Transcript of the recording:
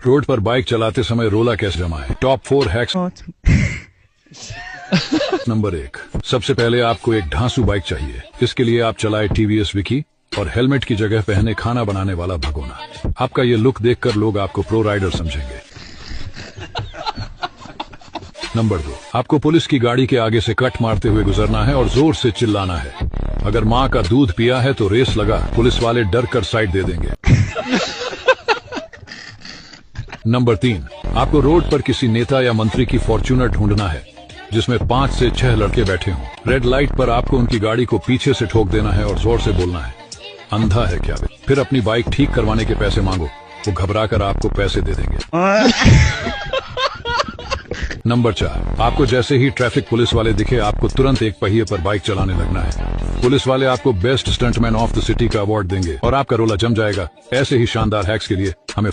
Road पर bike चलाते समय रोला कैसे जमाएं? Top 4 hacks. नंबर 1, सबसे पहले आपको एक ढांसू बाइक चाहिए। इसके लिए आप चलाए टीवीएस विकी और हेलमेट की जगह पहने खाना बनाने वाला भगोना। आपका ये लुक देखकर लोग आपको प्रो राइडर समझेंगे। नंबर 2, आपको पुलिस की गाड़ी के आगे से कट मारते हुए गुजरना है और जोर से चिल्लाना है। अगर माँ का दूध पिया है तो रेस लगा, पुलिस वाले डर कर साइड दे देंगे। नंबर 3, आपको रोड पर किसी नेता या मंत्री की फॉर्च्यूनर ढूंढना है जिसमें 5 से 6 लड़के बैठे हों। रेड लाइट पर आपको उनकी गाड़ी को पीछे से ठोक देना है और जोर से बोलना है, अंधा है क्या बे? फिर अपनी बाइक ठीक करवाने के पैसे मांगो, वो घबरा कर आपको पैसे दे देंगे। नंबर 4, आपको जैसे ही ट्रैफिक पुलिस वाले दिखे आपको तुरंत एक पहिए पर बाइक चलाने लगना है। पुलिस वाले आपको best stuntman of the city का अवार्ड देंगे और आपका रोला जम जाएगा। ऐसे ही शानदार हैक्स के लिए हमें